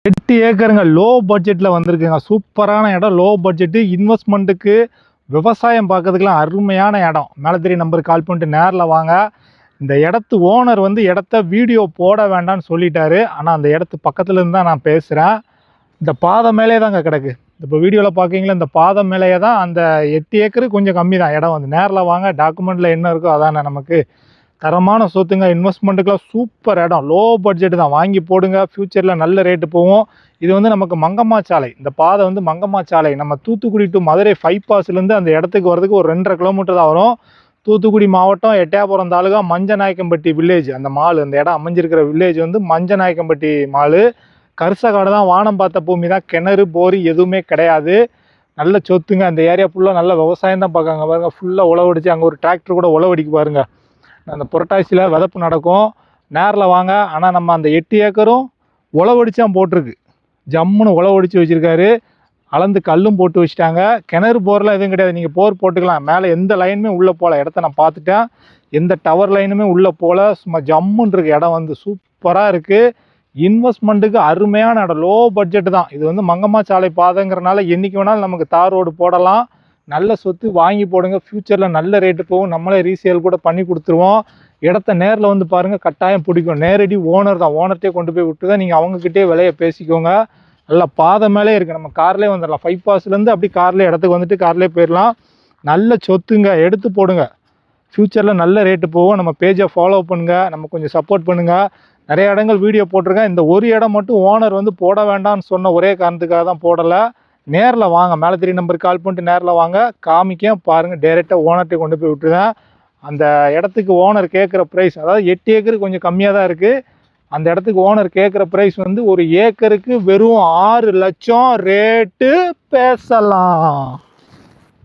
8 ஏக்கருங்க low பட்ஜெட்டில் வந்திருக்குங்க. சூப்பரான இடம், லோ பட்ஜெட்டு, இன்வெஸ்ட்மெண்ட்டுக்கு, விவசாயம் பார்க்கறதுக்குலாம் அருமையான இடம். மேலே தெரிய நம்பருக்கு கால் பண்ணிட்டு நேரில் வாங்க. இந்த இடத்து ஓனர் வந்து இடத்த வீடியோ போட வேண்டாம்னு சொல்லிட்டாரு. ஆனால் அந்த இடத்து பக்கத்துல இருந்து தான் நான் பேசுகிறேன். இந்த பாதை மேலே தாங்க கிடக்கு. இப்போ வீடியோவில் பார்க்கிங்களா, இந்த பாதை மேலேயே தான். அந்த 8 ஏக்கரு கொஞ்சம் கம்மி தான் இடம். வந்து நேரில் வாங்க, டாக்குமெண்ட்டில் என்ன இருக்கோ அதானே நமக்கு. தரமான சொத்துங்க, இன்வெஸ்ட்மெண்ட்டுக்கெலாம் சூப்பர் இடம், லோ பட்ஜெட் தான். வாங்கி போடுங்க, ஃப்யூச்சரில் நல்ல ரேட்டு போகும். இது வந்து நமக்கு மங்கம்மா சாலை, இந்த பாதை வந்து மங்கம்மா சாலை. நம்ம தூத்துக்குடி டு மதுரை பைபாஸ்லேருந்து அந்த இடத்துக்கு வரதுக்கு ஒரு 2.5 கிலோமீட்டர் தான் வரும். தூத்துக்குடி மாவட்டம், எட்டயபுரம் தாலுகா, மஞ்சநாயக்கம்பட்டி வில்லேஜ். அந்த மால், அந்த இடம் அமைஞ்சிருக்கிற வில்லேஜ் வந்து மஞ்சநாயக்கம்பட்டி மாலு. கரிசக்காடு தான், வானம் பார்த்த பூமி தான், கிணறு போர் எதுவுமே கிடையாது. நல்ல சொத்துங்க. அந்த ஏரியா ஃபுல்லாக நல்ல விவசாயம் தான் பார்க்காங்க பாருங்கள். ஃபுல்லாக உழவடிச்சு, அங்கே ஒரு டிராக்டர் கூட உழவடிக்கு பாருங்கள். அந்த புரட்டாசியில் விதப்பு நடக்கும். நேரில் வாங்க. ஆனால் நம்ம அந்த 8 ஏக்கரும் உழவடிச்சான் போட்டிருக்கு. ஜம்முன்னு உழவடிச்சு வச்சுருக்காரு. அளந்து கல்லும் போட்டு வச்சுட்டாங்க. கிணறு போர்லாம் எதுவும் கிடையாது. நீங்கள் போர் போட்டுக்கலாம். மேலே எந்த லைனுமே உள்ளே போகல. இடத்த நான் பார்த்துட்டேன். எந்த டவர் லைனுமே உள்ளே போகல. சும்மா ஜம்முன்னு இருக்குது. இடம் வந்து சூப்பராக இருக்குது. இன்வெஸ்ட்மெண்ட்டுக்கு அருமையான இடம், லோ பட்ஜெட்டு தான். இது வந்து மங்கம்மா சாலை பாதைங்கிறனால என்றைக்கு வேணாலும் நமக்கு தார் ரோடு போடலாம். நல்ல சொத்து, வாங்கி போடுங்க. ஃப்யூச்சரில் நல்ல ரேட்டு போகும். நம்மளே ரீசேல் கூட பண்ணி கொடுத்துருவோம். இடத்த நேரில் வந்து பாருங்கள், கட்டாயம் பிடிக்கும். நேரடி ஓனர் தான், ஓனர்கிட்டே கொண்டு போய் விட்டு தான் நீங்கள் அவங்கக்கிட்டே விலையை பேசிக்கோங்க. நல்லா பாதை மேலே இருக்குது. நம்ம கார்லேயே வந்துடலாம். பைபாஸ்லேருந்து அப்படி கார்லேயே இடத்துக்கு வந்துட்டு கார்லேயே போயிடலாம். நல்ல சொத்துங்க, எடுத்து போடுங்க. ஃப்யூச்சரில் நல்ல ரேட்டு போகும். நம்ம பேஜை ஃபாலோ பண்ணுங்கள், நம்ம கொஞ்சம் சப்போர்ட் பண்ணுங்கள். நிறைய இடங்கள் வீடியோ போட்டிருக்கேன். இந்த ஒரு இடம் மட்டும் ஓனர் வந்து போட வேண்டாம்னு சொன்ன ஒரே காரணத்துக்காக தான் போடலை. நேரில் வாங்க, மேலே தெரிய நம்பருக்கு கால் பண்ணிட்டு நேரில் வாங்க, காமிக்க பாருங்கள். டைரெக்டாக ஓனர்கிட்ட கொண்டு போய் விட்டுருவேன். அந்த இடத்துக்கு ஓனர் கேட்குற ப்ரைஸ், அதாவது 8 ஏக்கருக்கு கொஞ்சம் கம்மியாக தான் இருக்குது. அந்த இடத்துக்கு ஓனர் கேட்குற ப்ரைஸ் வந்து ஒரு ஏக்கருக்கு வெறும் 6 லட்சம் ரேட்டு பேசலாம்.